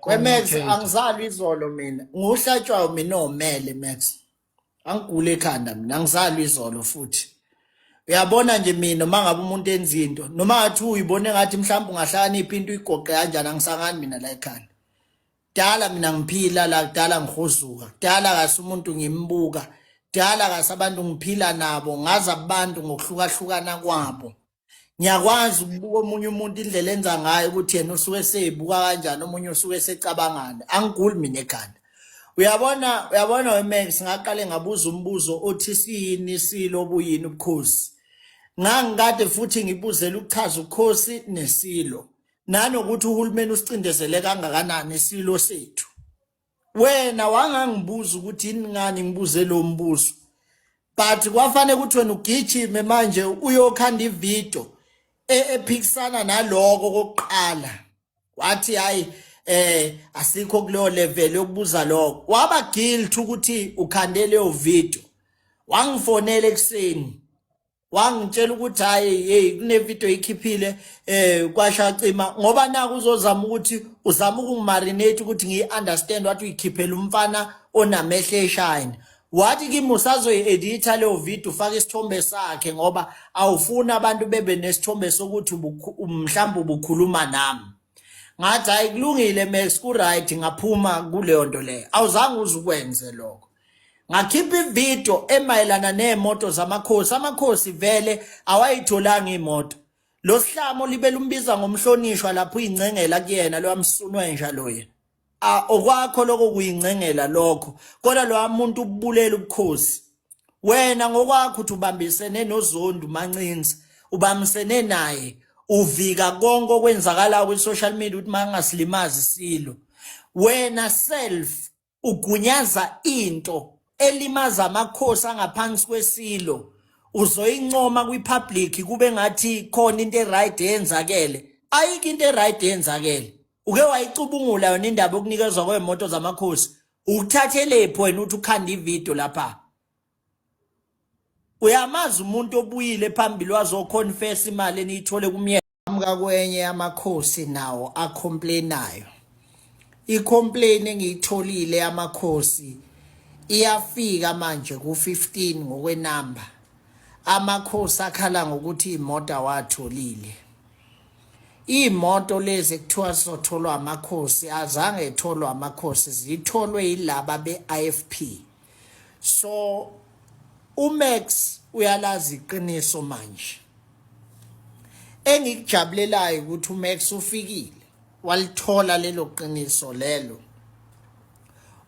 Wemex angizali izolo mina nguhlatshwayo mina omele Max angigule ekhanda mina angizali izolo futhi uyabona nje mina mangabe umuntu enza into noma ngathi uyibone ngathi mhlawumbe ungahlakanipha into uyigoqe kanjani angisangani mina la ekhanda dala mina ngiphila la kudala ngihuzuka kudala kase umuntu ngimbuka dala kase abantu ngiphila nabo ngaza abantu ngokuhlukahlukana kwabo ngiyakwazi ukubuka omunye umuntu indlela enza ngayo ukuthi yena usuke seyibuka kanjani omunye usuke secabangana angiguli mina ekhanda uyabona weMax ngaqale ngabuza umbuzo othi siyini silo buyini ubukhosi ngangikade futhi ngibuzela ukuchaza ukhosi nesilo nanokuthi uhulumeni usicindezele kangakanani isilo sethu wena wangangibuza ukuthi yini ngani ngibuze lo mbuzo but kwafanele ukuthi wena ugijime manje uyokhanda ivideo ephikisana naloko kokuqala wathi hayi asikho kuleyo level yokubuza lokho waba guilty ukuthi ukhande leyo video wangifonela ekseni wangitshela ukuthi hayi hey kune video ikhiphile kwashacima ngoba naku uzozama ukuthi uzama ukungimarinate ukuthi ngiunderstand wathi uyikhiphela umfana onamehlo eshine wathi kimi usazoyi-editha leyo video ufaka isithombe sakhe ngoba awufuna abantu bebe nesithombe sokuthi mhlawumbe ubukhuluma nami ngathi hayi kulungile Max ku-right ngaphuma kuleyo nto leyo awuzange uzukwenze lokho ngakhipha ivideo emayelana nemoto zamakhosi amakhosi vele awayitholanga imoto lo sihlamo libe lumbiza ngomhlonishwa lapho ingcengela kuyena lo amsunwenja loye okwakho lokho kuyincengela lokho kodwa lo muntu ubulela ubukhosi wena ngokwakho uthi ubambisene noZondi Mancinza ubambisene naye uvika konke okwenzakala ku social media ukuthi mangasilimazi silo wena self ugunyaza into elimaza amakhosi angaphansi kwesilo uzoyincoma kwipublic kube ngathi khona into eright yenzakele ayikho into eright yenzakele uke wayicubungula yona indaba okunikezwa kwemoto zamakhosi ukuthathelephi wena uthi ukhanda ivideo lapha uyamazi umuntu obuyile phambili wazoconfess imali eniyithole kumyeni amka kwenye yamakhosi nawo acomplainayo icomplain engiyitholile yamakhosi iyafika manje ku15 ngokwenamba amakhosi akhala ngokuthi imoto awatholile imoto lezi kuthiwa zotholwa amakhosi azange etholwa amakhosi zitholwe yilaba beIFP so uMax uyalazi iqiniso manje engikujabulelayo ukuthi uMax ufikile walithola lelo qiniso lelo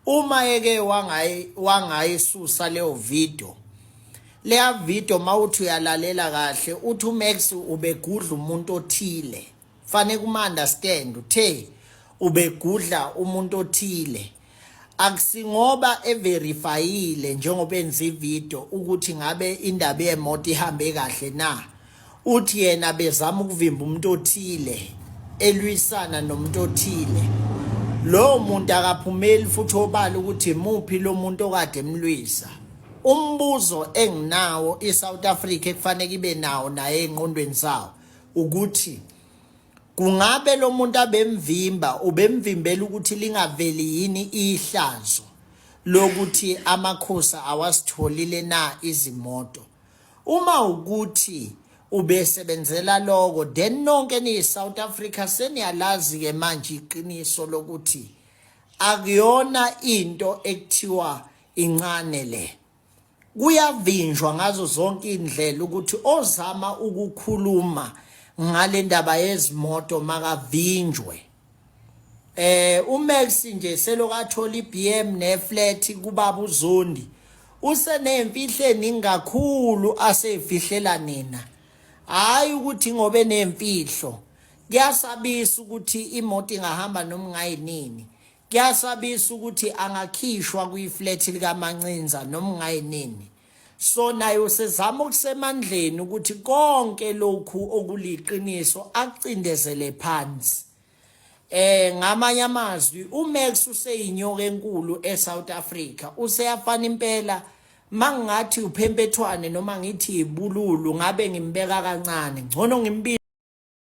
uma eke wangayisusa leyo video leya video mawuthi uyalalela kahle uthi uMax ubegudla umuntu othile fanele kuma understand uthe ubegudla umuntu othile akusingoba everifyile njengoba enza ivideo ukuthi ngabe indaba yemoto ihambe kahle na uthi yena bezama ukuvimba umuntu othile elwisana nomuntu othile lo muntu akaphumeli futhi obala ukuthi muphi lo muntu okade emlwisa umbuzo enginawo eSouth Africa ekufanele ibe nawo naye engqondweni zawo ukuthi kungabe lo muntu abemvimba ubemvimbela ukuthi lingaveli yini ihlazo lokuthi amakhosi awasitholile na izimoto uma ukuthi ubesebenzela lokho then nonke ni South Africa seniyalazi ke manje iqiniso lokuthi akuyona into ekuthiwa incane le kuyavinjwa ngazo zonke indlela ukuthi ozama ukukhuluma ngale ndaba yezimoto makavinjwe uMax nje selokathola iBM neflat kubaba uZondi usenemfihlo eningi kakhulu aseyifihlela nina hayi ukuthi ngobe nemfihlo kuyasabisa ukuthi imoto ingahamba noma ngayinini kuyasabisa ukuthi angakhishwa kuyiflat likaMancinza noma ngayinini so naye usezama ukusemandleni ukuthi konke lokhu okuliqiniso akucindezele phansi Ngamanye amazwi uMax useyinyoka enkulu eSouth Africa useyafana impela mangathi uphempethwane noma ngithi ibululu ngabe ngimbeka kancane ngcono ngimbi